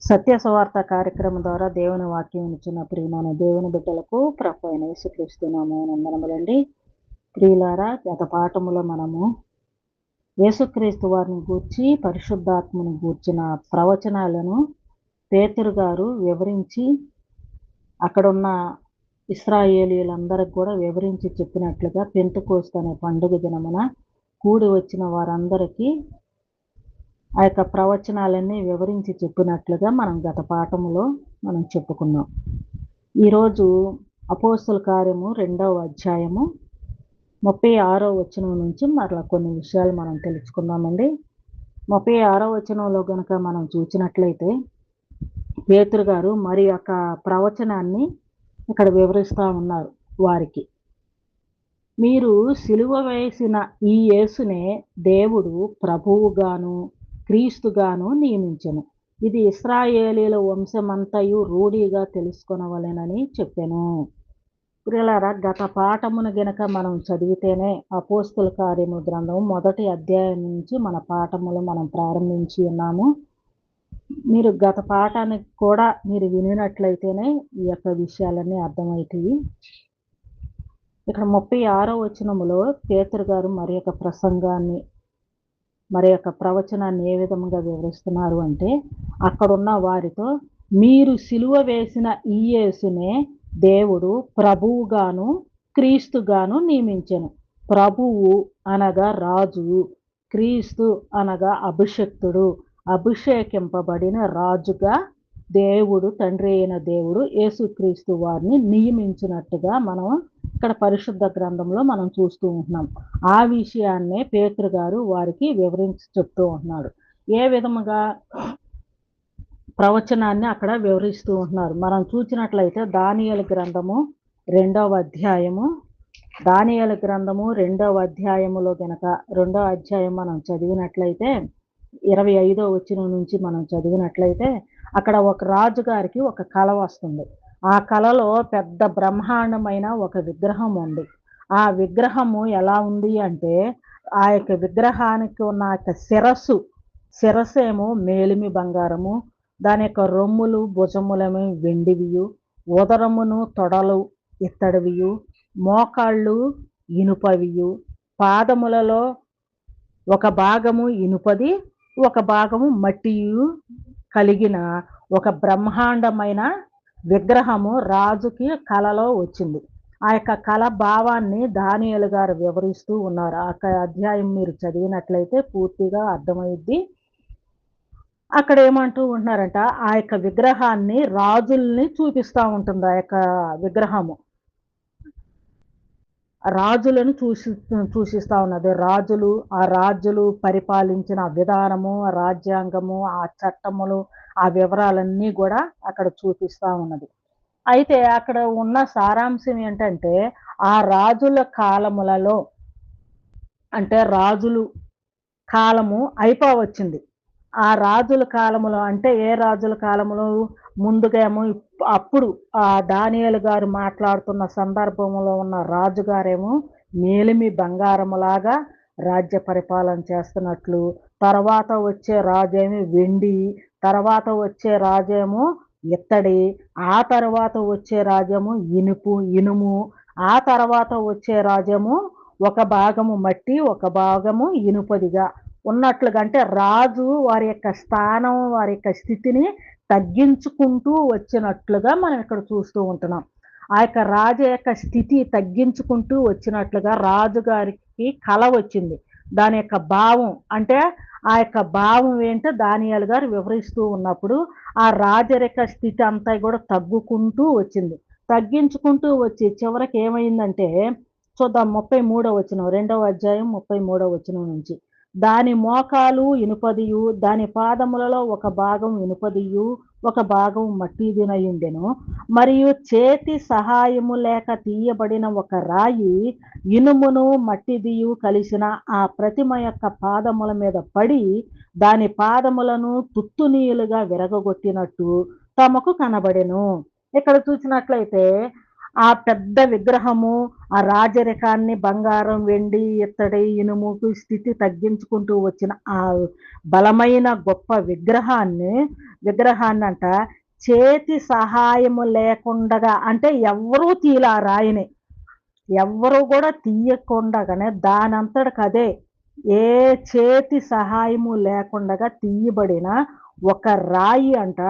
సత్య సువార్త కార్యక్రమం ద్వారా దేవుని వాక్యం ఇచ్చిన ప్రియమైన దేవుని బిడ్డలకు ప్రభు అయిన యేసుక్రీస్తు నామమున వందనములండి. ప్రియులారా, గత పాఠములో మనము యేసుక్రీస్తు వారిని గూర్చి పరిశుద్ధాత్మను గూర్చిన ప్రవచనాలను పేతురు గారు వివరించి అక్కడున్న ఇశ్రాయేలీయులందరికి కూడా వివరించి చెప్పినట్లుగా పెంతెకోస్తు అనే పండుగ దినమున కూడి వచ్చిన వారందరికీ ఆ యొక్క ప్రవచనాలన్నీ వివరించి చెప్పినట్లుగా మనం గత పాఠములో మనం చెప్పుకున్నాం. ఈరోజు అపోస్తుల కార్యము 2వ అధ్యాయము 36వ వచనం నుంచి మరలా కొన్ని విషయాలు మనం తెలుసుకుందామండి. 36వ వచనంలో గనుక మనం చూసినట్లయితే పేతురు గారు మరి యొక్క ప్రవచనాన్ని ఇక్కడ వివరిస్తూ ఉన్నారు వారికి. మీరు సిలువ వేసిన ఈ యేసునే దేవుడు ప్రభువుగాను క్రీస్తుగాను నియమించెను. ఇది ఇశ్రాయేలీయుల వంశమంతయు రూఢిగా తెలుసుకొనవలెనని చెప్పెను. ప్రియులారా, గత పాఠమును గనక మనం చదివితేనే అపోస్తుల కార్యము గ్రంథం 1వ అధ్యాయం నుంచి మన పాఠములు మనం ప్రారంభించి ఉన్నాము. మీరు గత పాఠానికి కూడా మీరు వినినట్లయితేనే ఈ యొక్క విషయాలన్నీ అర్థమవుతాయి. ఇక్కడ 36వ వచనములో పేతురు గారు మరి యొక్క ప్రసంగాన్ని మరి యొక్క ప్రవచనాన్ని ఏ విధంగా వివరిస్తున్నారు అంటే, అక్కడున్న వారితో మీరు సిలువ వేసిన ఈ యేసునే దేవుడు ప్రభువుగాను క్రీస్తుగాను నియమించెను. ప్రభువు అనగా రాజు, క్రీస్తు అనగా అభిషక్తుడు, అభిషేకింపబడిన రాజుగా దేవుడు, తండ్రి అయిన దేవుడు యేసుక్రీస్తు వారిని నియమించినట్టుగా మనం ఇక్కడ పరిశుద్ధ గ్రంథంలో మనం చూస్తూ ఉంటున్నాం. ఆ విషయాన్నే పేతురు గారు వారికి వివరించి చెప్తూ ఉంటున్నాడు. ఏ విధముగా ప్రవచనాన్ని అక్కడ వివరిస్తూ ఉంటున్నారు. మనం చూసినట్లయితే దానియేలు గ్రంథము 2వ అధ్యాయము, దానియేలు గ్రంథము 2వ అధ్యాయములో గనక 2వ అధ్యాయం మనం చదివినట్లయితే 25వ వచనం నుంచి మనం చదివినట్లయితే అక్కడ ఒక రాజుగారికి ఒక కల వస్తుంది. ఆ కలలో పెద్ద బ్రహ్మాండమైన ఒక విగ్రహం ఉంది. ఆ విగ్రహము ఎలా ఉంది అంటే, ఆ యొక్క విగ్రహానికి ఉన్న యొక్క శిరస్సేమో మేలిమి బంగారము, దాని యొక్క రొమ్ములు భుజములేమో వెండివియు, ఉదరమును తొడలు ఇత్తడివియు, మోకాళ్ళు ఇనుపవియు, పాదములలో ఒక భాగము ఇనుపది ఒక భాగము మట్టియు కలిగిన ఒక బ్రహ్మాండమైన విగ్రహము రాజుకి కలలో వచ్చింది. ఆ యొక్క కళ భావాన్ని దానియేలు గారు వివరిస్తూ ఉన్నారు. ఆ అధ్యాయం మీరు చదివినట్లయితే పూర్తిగా అర్థమైద్ది. అక్కడ ఏమంటూ ఉంటున్నారంట, ఆ యొక్క విగ్రహాన్ని రాజుల్ని చూపిస్తూ ఉంటుంది. ఆ యొక్క విగ్రహము రాజులను సూచిస్తూ ఉన్నది. ఆ రాజులు పరిపాలించిన విధానము, ఆ రాజ్యాంగము, ఆ చట్టములు, ఆ వివరాలన్నీ కూడా అక్కడ చూపిస్తూ ఉన్నది. అయితే అక్కడ ఉన్న సారాంశం ఏంటంటే, ఆ రాజుల కాలములలో అంటే రాజులు కాలము అయిపోవచ్చింది. ఆ రాజుల కాలములో అంటే ఏ రాజుల కాలములో ముందుగేమో అప్పుడు ఆ దానియేలు గారు మాట్లాడుతున్న సందర్భంలో ఉన్న రాజుగారేమో మేలిమి బంగారములాగా రాజ్య పరిపాలన చేస్తున్నట్లు, తర్వాత వచ్చే రాజేమో వెండి, తర్వాత వచ్చే రాజేమో ఇత్తడి, ఆ తర్వాత వచ్చే రాజేమో ఇనుము, ఆ తర్వాత వచ్చే రాజేమో ఒక భాగము మట్టి ఒక భాగము ఇనుపదిగా ఉన్నట్లుగా, అంటే రాజు వారి యొక్క స్థానం వారి యొక్క స్థితిని తగ్గించుకుంటూ వచ్చినట్లుగా మనం ఇక్కడ చూస్తూ ఉంటున్నాం. ఆ యొక్క రాజు యొక్క స్థితి తగ్గించుకుంటూ వచ్చినట్లుగా రాజుగారికి కల వచ్చింది. దాని యొక్క భావం అంటే ఆ యొక్క భావం ఏంటో దానియేలు గారు వివరిస్తూ ఉన్నప్పుడు ఆ రాజరిక స్థితి అంతా కూడా తగ్గుకుంటూ వచ్చింది. తగ్గించుకుంటూ వచ్చి చివరికి ఏమైందంటే చూద్దాం 33వ వచనం, 2వ అధ్యాయం 33వ వచనం నుంచి. దాని మోకాలు ఇనుపదియు, దాని పాదములలో ఒక భాగం ఇనుపదియు ఒక భాగం మట్టిదినయుండెను. మరియు చేతి సహాయము లేక తీయబడిన ఒక రాయి ఇనుమును మట్టిదియు కలిసిన ఆ ప్రతిమ యొక్క పాదముల మీద పడి దాని పాదములను తుత్తునీయులుగా విరగొట్టినట్టు తమకు కనబడెను. ఇక్కడ చూసినట్లయితే ఆ పెద్ద విగ్రహము ఆ రాజరికాన్ని బంగారం వెండి ఇత్తడి ఇనుముకు స్థితి తగ్గించుకుంటూ వచ్చిన ఆ బలమైన గొప్ప విగ్రహాన్ని విగ్రహాన్నంట చేతి సహాయము లేకుండగా, అంటే ఎవ్వరూ తీయలే ఆ రాయిని. ఎవ్వరు కూడా తీయకుండగానే దానంతటికదే ఏ చేతి సహాయము లేకుండగా తీయబడిన ఒక రాయి అంట.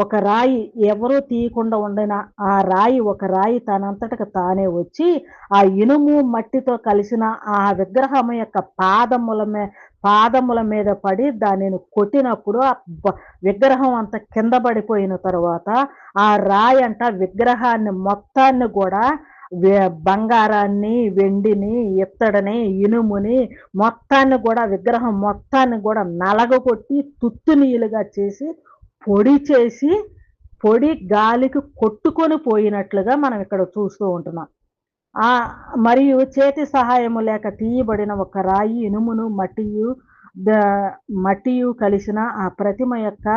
ఒక రాయి ఎవరు తీయకుండా ఉండిన ఆ రాయి, ఒక రాయి తనంతటకి తానే వచ్చి ఆ ఇనుము మట్టితో కలిసిన ఆ విగ్రహం యొక్క పాదముల మీద పడి దానిని కొట్టినప్పుడు ఆ విగ్రహం అంత కింద పడిపోయిన తర్వాత ఆ రాయి అంట విగ్రహాన్ని మొత్తాన్ని కూడా బంగారాన్ని, వెండిని, ఇత్తడిని, ఇనుముని మొత్తాన్ని కూడా విగ్రహం మొత్తాన్ని కూడా నలగగొట్టి తుత్తునీయులుగా చేసి పొడి చేసి, పొడి గాలికి కొట్టుకొని పోయినట్లుగా మనం ఇక్కడ చూస్తూ ఉంటున్నాం. మరియు చేతి సహాయము లేక తీయబడిన ఒక రాయి ఇనుమును మట్టియు కలిసిన ఆ ప్రతిమ యొక్క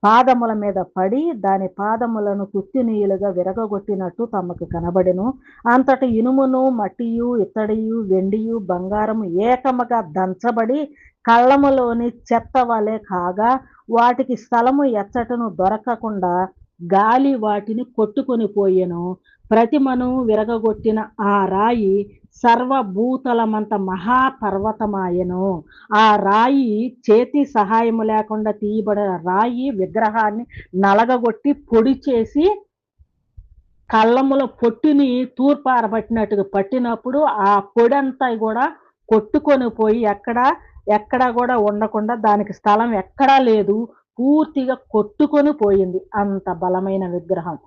పాదముల మీద పడి దాని పాదములను తుత్తినీయులుగా విరగగొట్టినట్టు తమకు కనబడెను. అంతటి ఇనుమును, మట్టియు, ఇత్తడియు, వెండియు, బంగారము ఏకముగా దంచబడి కళ్ళములోని చెత్త వలె కాగా వాటికి స్థలము ఎచ్చటను దొరకకుండా గాలి వాటిని కొట్టుకొని పోయెను. ప్రతిమను విరగగొట్టిన ఆ రాయి సర్వభూతలమంత మహాపర్వతమాయెను. ఆ రాయి చేతి సహాయము లేకుండా తీయబడిన రాయి విగ్రహాన్ని నలగగొట్టి పొడి చేసి కళ్ళముల పొట్టిని తూర్పారబట్టినట్టుగా పట్టినప్పుడు ఆ పొడంతా కూడా కొట్టుకొని పోయి ఎక్కడ కూడా ఉండకుండా దానికి స్థలం ఎక్కడా లేదు, పూర్తిగా కొట్టుకొని పోయింది. అంత బలమైన విగ్రహం.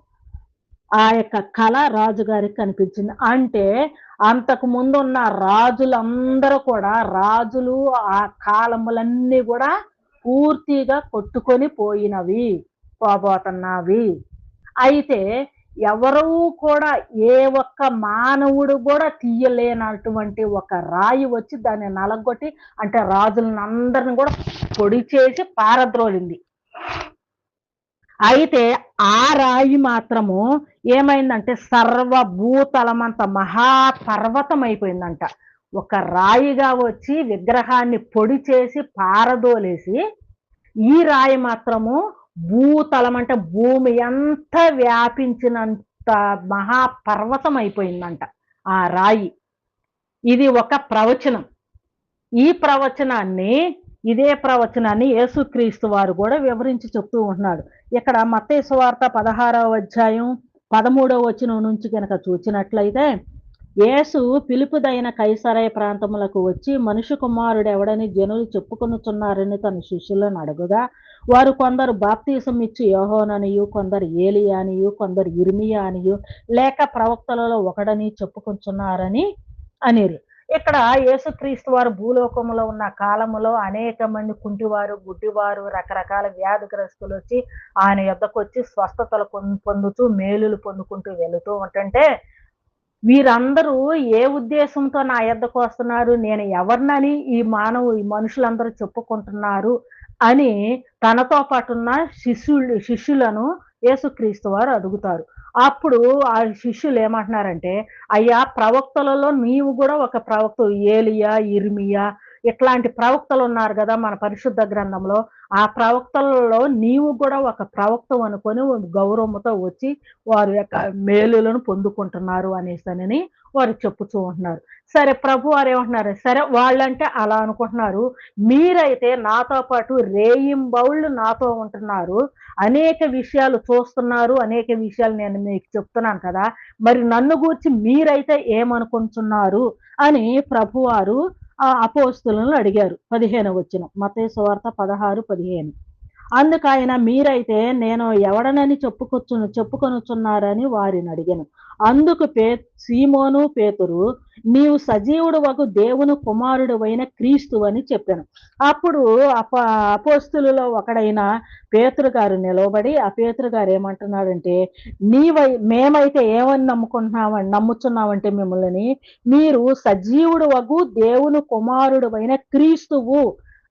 ఆ యొక్క కళ రాజుగారికి కనిపించింది. అంటే అంతకు ముందున్న రాజులందరూ కూడా రాజులు ఆ కాలములన్నీ కూడా పూర్తిగా కొట్టుకొని పోబోతున్నవి. అయితే ఎవరూ కూడా ఏ ఒక్క మానవుడు కూడా తీయలేనటువంటి ఒక రాయి వచ్చి దాన్ని నలగొట్టి, అంటే రాజులందరిని కూడా పొడి చేసి పారద్రోలింది. అయితే ఆ రాయి మాత్రము ఏమైందంటే సర్వభూతలమంత మహాపర్వతం అయిపోయిందంట. ఒక రాయిగా వచ్చి విగ్రహాన్ని పొడి చేసి పారదోలేసి ఈ రాయి మాత్రము భూతలం అంటే భూమి ఎంత వ్యాపించినంత మహాపర్వతం అయిపోయిందంట ఆ రాయి. ఇది ఒక ప్రవచనం. ఇదే ప్రవచనాన్ని యేసుక్రీస్తు వారు కూడా వివరించి చెప్తూ ఉంటున్నాడు. ఇక్కడ మత్తయి సువార్త 16వ అధ్యాయం 13వ వచనం నుంచి కనుక చూచినట్లయితే, యేసు పిలుపుదైన కైసరయ ప్రాంతములకు వచ్చి మనుష్య కుమారుడు ఎవడని జనులు చెప్పుకొనుచున్నారని తన శిష్యులను అడుగుగా, వారు కొందరు బాప్తీసం ఇచ్చి యోహాననియు, కొందరు ఏలియా అనియు, కొందరు ఇర్మియా అనియు, లేక ప్రవక్తలలో ఒకడని చెప్పుకొంచున్నారని అనిరి. ఇక్కడ యేసుక్రీస్తు వారు భూలోకములో ఉన్న కాలములో అనేక మంది కుంటివారు, గుడ్డివారు, రకరకాల వ్యాధిగ్రస్తులు వచ్చి ఆయన యొద్దకు వచ్చి స్వస్థతలు పొందుతూ మేలులు పొందుకుంటూ వెళుతూ ఉంటుంటే, వీరందరూ ఏ ఉద్దేశంతో నా యొద్దకు వస్తున్నారు, నేను ఎవరినని ఈ మనుషులందరూ చెప్పుకుంటున్నారు అని తనతో పాటున్న శిష్యులను యేసుక్రీస్తు వారు అడుగుతారు. అప్పుడు ఆ శిష్యులు ఏమంటున్నారంటే, అయ్యా ప్రవక్తలలో నీవు కూడా ఒక ప్రవక్త, ఏలియా, ఇర్మియా ఇట్లాంటి ప్రవక్తలు ఉన్నారు కదా మన పరిశుద్ధ గ్రంథంలో, ఆ ప్రవక్తలలో నీవు కూడా ఒక ప్రవక్త అనుకొని గౌరవంతో వచ్చి వారి యొక్క మేలులను పొందుకుంటున్నారు అనేసని వారు చెప్పుతూ ఉంటున్నారు. సరే ప్రభు వారు ఏమంటున్నారు, సరే వాళ్ళంటే అలా అనుకుంటున్నారు, మీరైతే నాతో పాటు రేయింబౌళ్ళు నాతో ఉంటున్నారు, అనేక విషయాలు చూస్తున్నారు, అనేక విషయాలు నేను మీకు చెప్తున్నాను కదా, మరి నన్ను గూర్చి మీరైతే ఏమనుకుంటున్నారు అని ప్రభువారు ఆ అపోస్తులను అడిగారు. 15వ వచనం మత్తయి సువార్త 16:15. అందుకు ఆయన మీరైతే నేను ఎవడనని చెప్పుకొనుచున్నారని వారిని అడిగాను. అందుకు సీమోను పేతురు, నీవు సజీవుడు వగు దేవుని కుమారుడు అయిన క్రీస్తు అని చెప్పాను. అప్పుడు అపోస్తులలో ఒకడైన పేతురు గారు నిలవబడి ఆ పేతురు గారు ఏమంటున్నాడంటే, మేమైతే ఏమని నమ్ముచున్నామంటే మిమ్మల్ని, మీరు సజీవుడు వగు దేవుని కుమారుడు అయిన క్రీస్తువు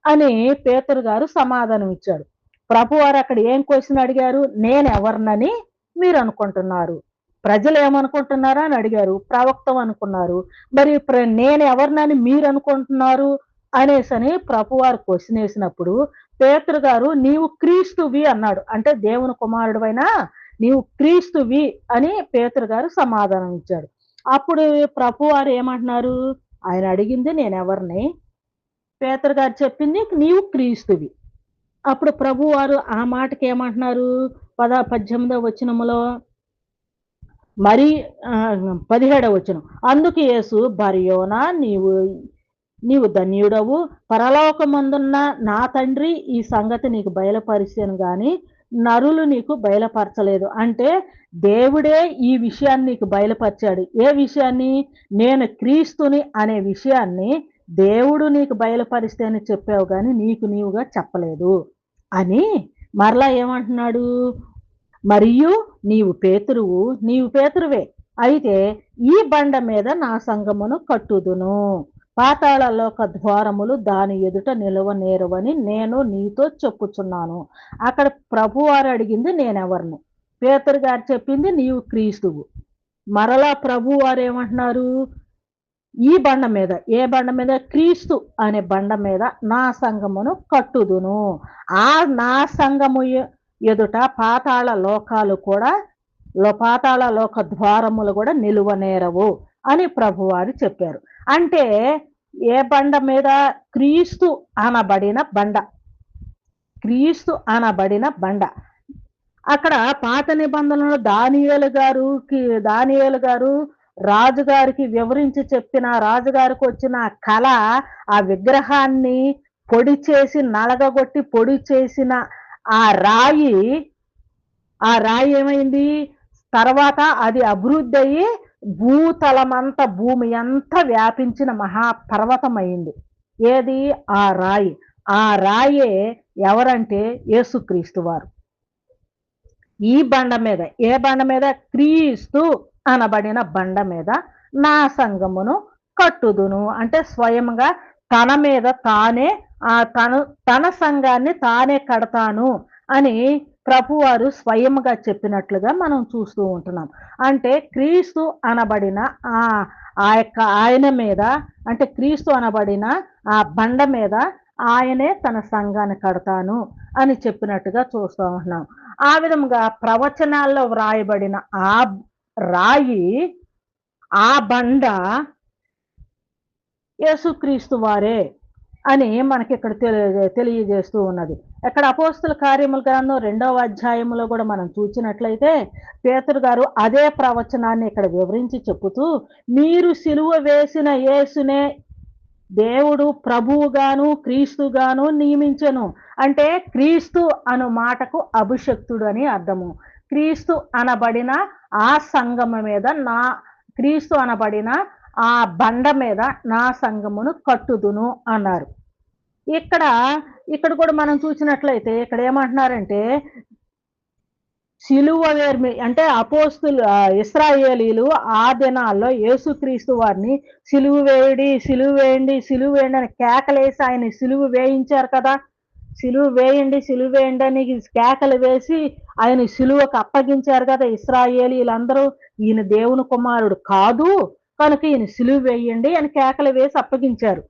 అని పేతురు గారు సమాధానం ఇచ్చాడు. ప్రభువారు అక్కడ ఏం క్వశ్చన్ అడిగారు, నేను ఎవరినని మీరు అనుకుంటున్నారు, ప్రజలు ఏమనుకుంటున్నారా అని అడిగారు. ప్రవక్తం అనుకున్నారు. మరి నేను ఎవరినని మీరు అనుకుంటున్నారు అనేసని ప్రభువారు క్వశ్చన్ వేసినప్పుడు పేతురు గారు నీవు క్రీస్తువి అన్నాడు. అంటే దేవుని కుమారుడివైనా నీవు క్రీస్తువి అని పేతురు గారు సమాధానం ఇచ్చాడు. అప్పుడు ప్రభువారు ఏమంటున్నారు? ఆయన అడిగింది నేనెవరిని? పేతురు గారు చెప్పింది నీవు క్రీస్తువి. అప్పుడు ప్రభువారు ఆ మాటకి ఏమంటున్నారు? 18వ వచనములో మరి 17వ వచనం. అందుకు యేసు బర్యోనా నీవు ధన్యుడవు, పరలోకమందున్న నా తండ్రి ఈ సంగతి నీకు బయలుపరిచాను గాని నరులు నీకు బయలుపరచలేదు. అంటే దేవుడే ఈ విషయాన్ని నీకు బయలుపరిచాడు. ఏ విషయాన్ని? నేను క్రీస్తుని అనే విషయాన్ని దేవుడు నీకు బయలుపరిస్తే అని చెప్పావు గాని నీకు నీవుగా చెప్పలేదు అని మరలా ఏమంటున్నాడు? మరియు నీవు పేతురువే, అయితే ఈ బండ మీద నా సంఘమును కట్టుదును, పాతాళ లోక ద్వారములు దాని ఎదుట నిలవనేరవని నేను నీతో చెప్పుచున్నాను. అక్కడ ప్రభువారు అడిగింది నేనెవరిని? పేతురు గారు చెప్పింది నీవు క్రీస్తువు. మరలా ప్రభువారు ఏమంటున్నారు? ఈ బండ మీద, ఏ బండ మీద? క్రీస్తు అనే బండ మీద నా సంఘమును కట్టుదును, ఆ నా సంఘము ఎదుట పాతాళ లోకాలు కూడా పాతాళ లోక ద్వారములు కూడా నిలువనేరవు అని ప్రభువారు చెప్పారు. అంటే ఏ బండ మీద? క్రీస్తు అనబడిన బండ. క్రీస్తు అనబడిన బండ. అక్కడ పాత నిబంధనలు దానియేలు గారు రాజుగారికి వివరించి చెప్పిన, రాజుగారికి వచ్చిన కళ, ఆ విగ్రహాన్ని పొడి చేసి నలగగొట్టి పొడి చేసిన ఆ రాయి ఏమైంది? తర్వాత అది అభివృద్ధి అయ్యి భూతలమంతా, భూమి అంతా వ్యాపించిన మహాపర్వతం అయింది. ఏది? ఆ రాయి. ఆ రాయే ఎవరంటే యేసుక్రీస్తు వారు. ఈ బండ మీద, ఏ బండ మీద? క్రీస్తు అనబడిన బండ మీద నా సంఘమును కట్టుదును. అంటే స్వయంగా తన మీద తానే తన సంఘాన్ని తానే కడతాను అని ప్రభువారు స్వయంగా చెప్పినట్లుగా మనం చూస్తూ ఉంటున్నాం. అంటే క్రీస్తు అనబడిన ఆయన మీద, అంటే క్రీస్తు అనబడిన ఆ బండ మీద ఆయనే తన సంఘాన్ని కడతాను అని చెప్పినట్టుగా చూస్తూ ఉంటున్నాం. ఆ విధంగా ప్రవచనాల్లో వ్రాయబడిన ఆ రాయి, ఆ బండ యేసుక్రీస్తు వారే అని మనకి ఇక్కడ తెలియజేస్తూ ఉన్నది. ఇక్కడ అపోస్తుల కార్యముల గ్రంథం 2వ అధ్యాయంలో కూడా మనం చూసినట్లయితే పేతురు గారు అదే ప్రవచనాన్ని ఇక్కడ వివరించి చెప్పుతూ, మీరు సిలువ వేసిన యేసునే దేవుడు ప్రభువుగాను క్రీస్తుగాను నియమించెను. అంటే క్రీస్తు అను మాటకు అభిషక్తుడు అని అర్థము. క్రీస్తు అనబడిన ఆ సంఘము మీద, క్రీస్తు అనబడిన ఆ బండ మీద నా సంఘమును కట్టుదును అన్నారు. ఇక్కడ కూడా మనం చూసినట్లయితే ఇక్కడ ఏమంటున్నారంటే, సిలువ వేర్మి, అంటే అపోస్తులు ఇశ్రాయేలీలు ఆ దినాల్లో యేసుక్రీస్తు వారిని సిలువ వేయండి అని కేకలేసి ఆయన సిలువ వేయించారు కదా. సిలువ వేయండి అని కేకలు వేసి ఆయన సిలువకు అప్పగించారు కదా ఇశ్రాయేలీలందరూ. ఈయన దేవుని కుమారుడు కాదు కనుక ఈయన సిలువ వేయండి అని కేకలు వేసి అప్పగించారు.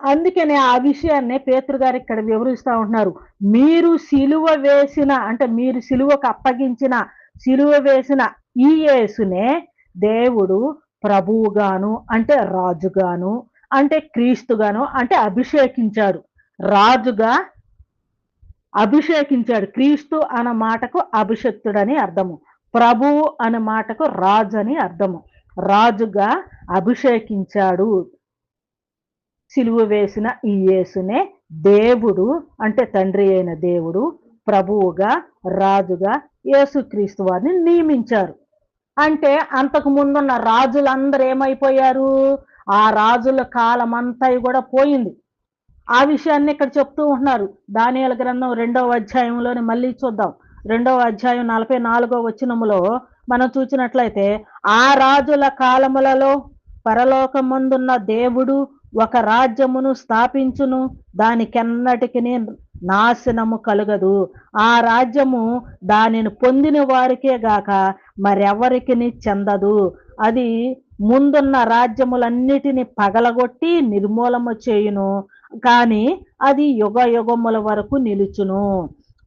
అందుకనే ఆ విషయాన్ని పేతురు గారు ఇక్కడ వివరిస్తూ ఉంటున్నారు. మీరు సిలువ వేసిన, అంటే మీరు సిలువకు అప్పగించిన, సిలువ వేసిన ఈ యేసునే దేవుడు ప్రభువుగాను, అంటే రాజుగాను, అంటే క్రీస్తుగాను, అంటే అభిషేకించాడు. రాజుగా అభిషేకించాడు. క్రీస్తు అన్న మాటకు అభిషక్తుడని అర్థము, ప్రభువు అనే మాటకు రాజు అని అర్థము. రాజుగా అభిషేకించాడు. సిలువ వేసిన ఈ యేసునే దేవుడు, అంటే తండ్రి అయిన దేవుడు ప్రభువుగా, రాజుగా యేసుక్రీస్తు వారిని నియమించారు. అంటే అంతకు ముందున్న రాజులందరూ ఏమైపోయారు? ఆ రాజుల కాలం అంతా కూడా పోయింది. ఆ విషయాన్ని ఇక్కడ చెప్తూ ఉంటున్నారు. దానియేలు గ్రంథం 2వ అధ్యాయంలోని మళ్ళీ చూద్దాం. 2వ అధ్యాయం 44వ వచనములో మనం చూసినట్లయితే, ఆ రాజుల కాలములలో పరలోకమందున్న దేవుడు ఒక రాజ్యమును స్థాపించును, దానికెన్నటికి నాశనము కలుగదు. ఆ రాజ్యము దానిని పొందిన వారికే గాక మరెవరికి చెందదు. అది ముందున్న రాజ్యములన్నిటిని పగలగొట్టి నిర్మూలము చేయును. కానీ అది యుగ యుగముల వరకు నిలుచును.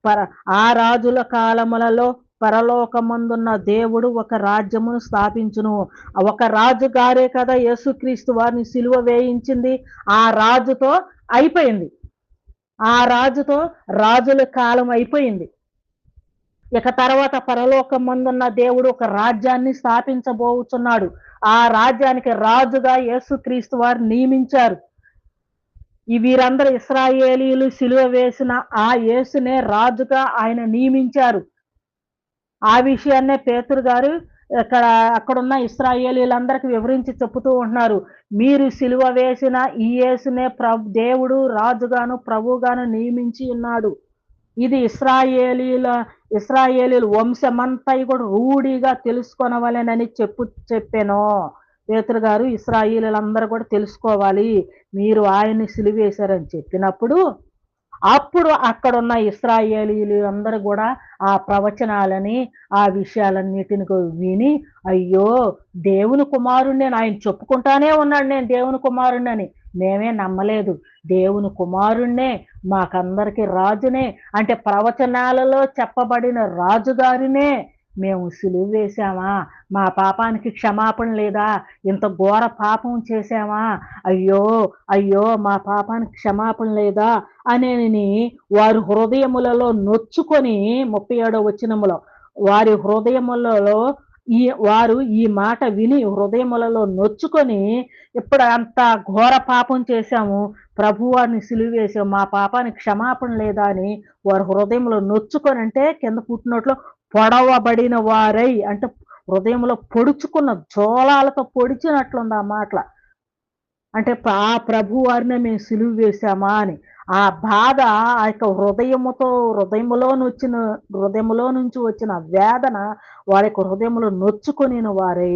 పర ఆ రాజుల కాలములలో పరలోకమందున్న దేవుడు ఒక రాజ్యమును స్థాపించును. ఒక రాజు గారే కదా యేసుక్రీస్తు వారిని సిలువ వేయించింది. ఆ రాజుతో అయిపోయింది. ఆ రాజుతో రాజుల కాలం అయిపోయింది. ఇక తర్వాత పరలోకమందున్న దేవుడు ఒక రాజ్యాన్ని స్థాపించబోతున్నాడు. ఆ రాజ్యానికి రాజుగా యేసుక్రీస్తు వారు నియమించారు. వీరందరూ ఇశ్రాయేలీయులు సిలువ వేసిన ఆ యేసునే రాజుగా ఆయన నియమించారు. ఆ విషయాన్నే పేతురు గారు అక్కడున్న ఇశ్రాయేలీయులందరికీ వివరించి చెప్పుతూ ఉంటున్నారు. మీరు సిలువ వేసిన ఈ యేసునే దేవుడు రాజుగాను ప్రభువుగాను నియమించి ఉన్నాడు. ఇది ఇశ్రాయేలీయుల వంశమంతా కూడా రూఢిగా తెలుసుకొనవలెనని చెప్పాను. పేతురు గారు ఇశ్రాయేలీయులందరూ కూడా తెలుసుకోవాలి. మీరు ఆయన్ని సిలువేశారని చెప్పినప్పుడు అప్పుడు అక్కడున్న ఇశ్రాయేలీయులు అందరూ కూడా ఆ ప్రవచనాలని, ఆ విషయాలన్నిటిని విని, అయ్యో! దేవుని కుమారుడిని ఆయన చెప్పుకుంటానే ఉన్నాడు నేను దేవుని కుమారుడినని. మేమే నమ్మలేదు. దేవుని కుమారుడినే, మాకందరికి రాజునే, అంటే ప్రవచనాలలో చెప్పబడిన రాజుగారినే మేము సిలువ వేశామా? మా పాపానికి క్షమాపణ లేదా? ఇంత ఘోర పాపం చేశామా? అయ్యో! అయ్యో! మా పాపానికి క్షమాపణ లేదా? అనేని వారి హృదయములలో నొచ్చుకొని 37వ వచనములో వారి హృదయములలో వారు ఈ మాట విని హృదయములలో నొచ్చుకొని ఇప్పుడు అంత ఘోర పాపం చేశాము, ప్రభువారిని సిలువ వేసాం, మా పాపానికి క్షమాపణ లేదా అని వారి హృదయంలో నొచ్చుకొని, అంటే కింద పుట్టినట్లు పొడవబడిన వారై, అంటే హృదయంలో పొడుచుకున్న జోలాలతో పొడిచినట్లుంది ఆ మాటల. అంటే ఆ ప్రభు వారినే మేము సిలువ వేశామా అని ఆ బాధ ఆ యొక్క హృదయములో నుంచి వచ్చిన వేదన వారి యొక్క హృదయంలో నొచ్చుకొని వారై,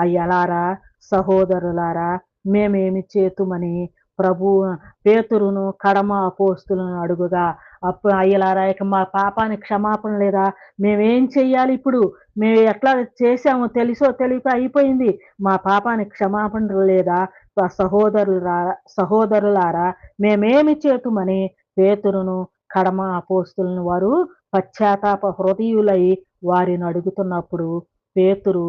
అయ్యలారా సహోదరులారా మేమేమి చేతుమని ప్రభు పేతురును కడమ అపోస్తులను అడుగుగా, అప్పుడు అయ్యలారా ఇక మా పాపానికి క్షమాపణ లేదా? మేమేం చెయ్యాలి ఇప్పుడు? మేము ఎట్లా చేశామో తెలుసో తెలియక అయిపోయింది, మా పాపానికి క్షమాపణ లేదా? సహోదరులారా మేమేమి చేతుమని పేతురును కడమ అపోస్తులను వారు పశ్చాత్తాప హృదయులై వారిని అడుగుతున్నప్పుడు పేతురు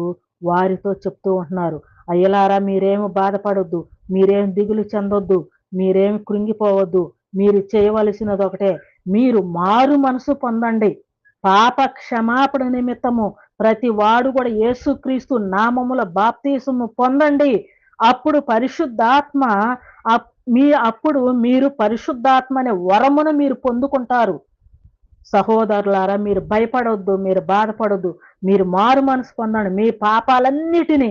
వారితో చెప్తూ ఉంటున్నారు, అయ్యలారా మీరేమి బాధపడొద్దు, మీరేం దిగులు చెందొద్దు, మీరేమి కృంగిపోవద్దు, మీరు చేయవలసినది ఒకటే, మీరు మారు మనసు పొందండి. పాప క్షమాపణ నిమిత్తము ప్రతి వాడు కూడా యేసుక్రీస్తు నామముల బాప్తీసము పొందండి. అప్పుడు మీరు పరిశుద్ధాత్మ అనే వరమును మీరు పొందుకుంటారు. సహోదరులారా మీరు భయపడొద్దు, మీరు బాధపడొద్దు, మీరు మారు మనసు పొందండి. మీ పాపాలన్నిటినీ,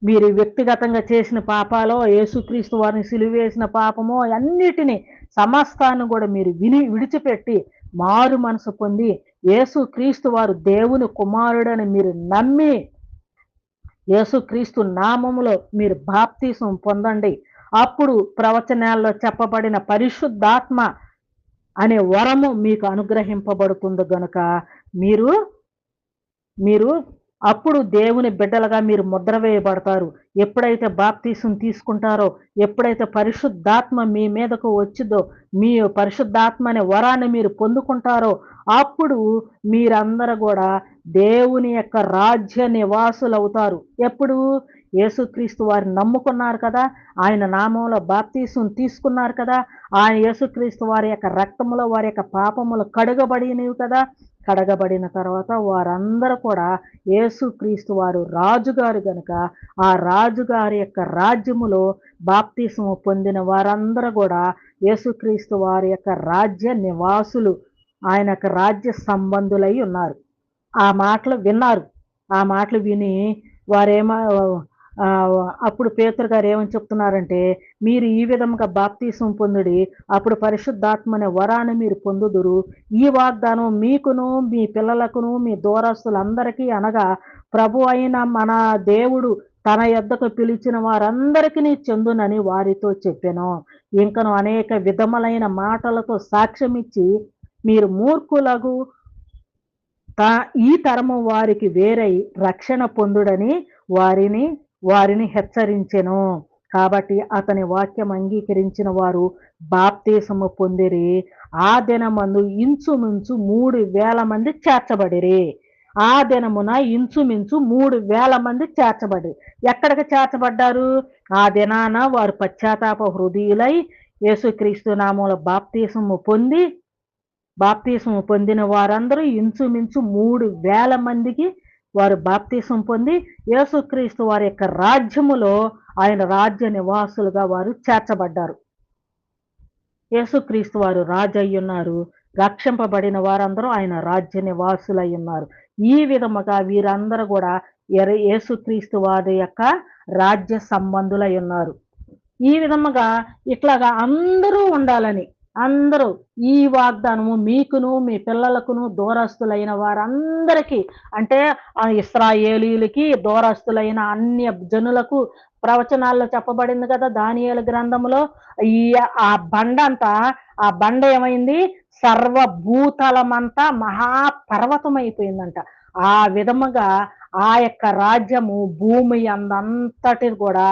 మీరు వ్యక్తిగతంగా చేసిన పాపాలో, యేసుక్రీస్తు వారిని సిలువ వేసిన పాపమో అన్నిటినీ సమస్తాన్ని కూడా మీరు విడిచిపెట్టి మారు మనసు పొంది యేసుక్రీస్తు వారు దేవుని కుమారుడని మీరు నమ్మి యేసుక్రీస్తు నామములో మీరు బాప్తీసం పొందండి. అప్పుడు ప్రవచనాల్లో చెప్పబడిన పరిశుద్ధాత్మ అనే వరము మీకు అనుగ్రహింపబడుతుంది గనుక మీరు అప్పుడు దేవుని బిడ్డలుగా మీరు ముద్ర వేయబడతారు. ఎప్పుడైతే బాప్తీసం తీసుకుంటారో, ఎప్పుడైతే పరిశుద్ధాత్మ మీ మీదకు వచ్చిందో, మీ పరిశుద్ధాత్మ అనే వరాన్ని మీరు పొందుకుంటారో, అప్పుడు మీరందరూ కూడా దేవుని యొక్క రాజ్య నివాసులు అవుతారు. ఎప్పుడు? యేసుక్రీస్తు వారిని నమ్ముకున్నారు కదా, ఆయన నామంలో బాప్తీసం తీసుకున్నారు కదా, ఆయన యేసుక్రీస్తు వారి యొక్క రక్తములో వారి యొక్క పాపములు కడగబడినవి కదా. కడగబడిన తర్వాత వారందరూ కూడా యేసుక్రీస్తు వారు రాజుగారు గనుక ఆ రాజుగారి యొక్క రాజ్యములో బాప్తీసము పొందిన వారందరూ కూడా యేసుక్రీస్తు వారి యొక్క రాజ్య నివాసులు, ఆయన యొక్క రాజ్య సంబంధులై ఉన్నారు. ఆ మాటలు విన్నారు. ఆ మాటలు విని వారేమో అప్పుడు పేతురు గారు ఏమని చెప్తున్నారంటే, మీరు ఈ విధముగా బాప్తీసం పొందుడి, అప్పుడు పరిశుద్ధాత్మ అనే వరాన్ని మీరు పొందుదురు. ఈ వాగ్దానం మీకును మీ పిల్లలకును మీ దూరస్తులందరికీ అనగా ప్రభు అయిన మన దేవుడు తన యొద్దకు పిలిచిన వారందరికీ చెందునని వారితో చెప్పెను. ఇంకను అనేక విధములైన మాటలతో సాక్ష్యమిచ్చి మీరు మూర్ఖులకు ఈ తరము వారికి వేరై రక్షణ పొందుడని వారిని హెచ్చరించెను. కాబట్టి అతని వాక్యం అంగీకరించిన వారు బాప్తీసము పొందిరి. ఆ దినమందు ఇంచుమించు 3,000 మంది చేర్చబడిరి. ఆ దినమున ఇంచుమించు 3,000 మంది చేర్చబడిరి. ఎక్కడికి చేర్చబడ్డారు? ఆ దినాన వారు పశ్చాత్తాప హృదయులై యేసుక్రీస్తు నామములో బాప్తీసము పొందిన వారందరూ ఇంచుమించు 3,000 మందికి వారు బాప్తీసం పొంది యేసుక్రీస్తు వారి యొక్క రాజ్యములో ఆయన రాజ్య నివాసులుగా వారు చేర్చబడ్డారు. యేసుక్రీస్తు వారు రాజు అయ్యున్నారు. రక్షింపబడిన వారందరూ ఆయన రాజ్య నివాసులై ఉన్నారు. ఈ విధముగా వీరందరూ కూడా యేసుక్రీస్తు వారి యొక్క రాజ్య సంబంధులై ఉన్నారు. ఈ విధముగా ఇట్లాగా అందరూ ఉండాలని, అందరూ ఈ వాగ్దానము మీకును మీ పిల్లలకును దూరస్తులైన వారందరికీ, అంటే ఇశ్రాయేలీయులకి దూరస్తులైన అన్య జనులకు ప్రవచనాల్లో చెప్పబడింది కదా దానియేలు గ్రంథములో. ఈ ఆ ఆ బండ ఏమైంది? సర్వభూతలమంతా మహాపర్వతం అయిపోయిందంట. ఆ విధముగా ఆ యొక్క రాజ్యము భూమి అందంతటి కూడా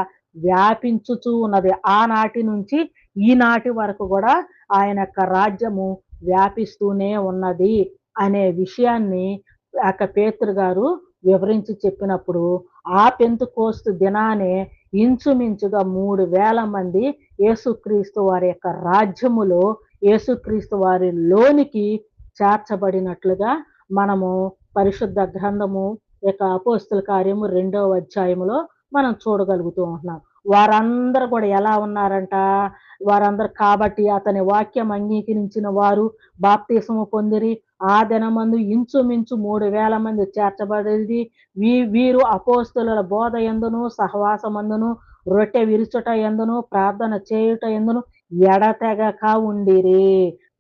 వ్యాపించుచూ ఉన్నది. ఆనాటి నుంచి ఈనాటి వరకు కూడా ఆయన యొక్క రాజ్యము వ్యాపిస్తూనే ఉన్నది అనే విషయాన్ని పేతురు గారు వివరించి చెప్పినప్పుడు, ఆ పెంతెకోస్తు దినానే ఇంచుమించుగా 3,000 మంది యేసుక్రీస్తు వారి యొక్క రాజ్యములో యేసుక్రీస్తు వారి లోనికి చేర్చబడినట్లుగా మనము పరిశుద్ధ గ్రంథము యొక్క అపోస్తుల కార్యము 2వ అధ్యాయములో మనం చూడగలుగుతూ ఉంటున్నాం. వారందరూ కూడా ఎలా ఉన్నారంట? వారందరూ కాబట్టి అతని వాక్యం అంగీకరించిన వారు బాప్తీసము పొందిరి. ఆ దినమందు ఇంచుమించు 3,000 మంది చేర్చబడేది. వీరు అపోస్తుల బోధ యందును, సహవాసమందును, రొట్టె విరుచుట యందును, ప్రార్థన చేయుట యందును ఎడతెగక ఉండిరి.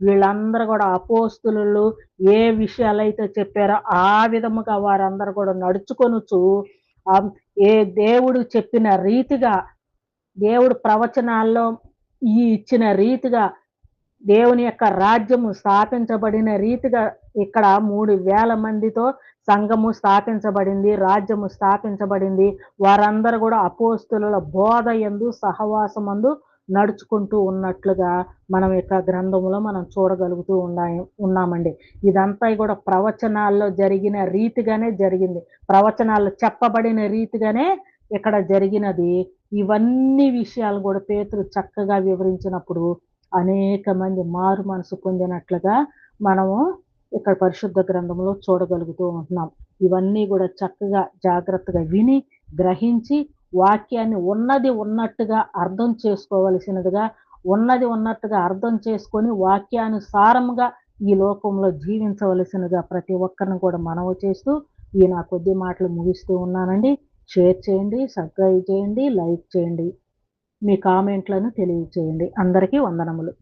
వీళ్ళందరూ కూడా అపోస్తులు ఏ విషయాలైతే చెప్పారో ఆ విధముగా వారందరూ కూడా నడుచుకొనుచు, ఏ దేవుడు చెప్పిన రీతిగా, దేవుడు ప్రవచనాల్లో ఇచ్చిన రీతిగా, దేవుని యొక్క రాజ్యము స్థాపించబడిన రీతిగా ఇక్కడ 3,000 మందితో సంఘము స్థాపించబడింది, రాజ్యము స్థాపించబడింది. వారందరూ కూడా అపోస్తుల బోధ యందు, సహవాసమందు నడుచుకుంటూ ఉన్నట్లుగా మనం యొక్క గ్రంథములో మనం చూడగలుగుతూ ఉన్నామండి. ఇదంతా కూడా ప్రవచనాల్లో జరిగిన రీతిగానే జరిగింది. ప్రవచనాల్లో చెప్పబడిన రీతిగానే ఇక్కడ జరిగినది. ఇవన్నీ విషయాలు కూడా పేతురు చక్కగా వివరించినప్పుడు అనేక మంది మారు మనసు పొందినట్లుగా మనము ఇక్కడ పరిశుద్ధ గ్రంథంలో చూడగలుగుతూ ఉంటున్నాం. ఇవన్నీ కూడా చక్కగా జాగ్రత్తగా విని గ్రహించి వాక్యాన్ని ఉన్నది ఉన్నట్టుగా అర్థం చేసుకోవలసినదిగా, ఉన్నది ఉన్నట్టుగా అర్థం చేసుకొని వాక్యానుసారముగా ఈ లోకంలో జీవించవలసినదిగా ప్రతి ఒక్కరిని కూడా మనవి చేస్తూ ఈ నా కొద్ది మాటలు ముగిస్తూ ఉన్నానండి. షేర్ చేయండి, సబ్స్క్రైబ్ చేయండి, లైక్ చేయండి, మీ కామెంట్లను తెలియచేయండి. అందరికీ వందనములు.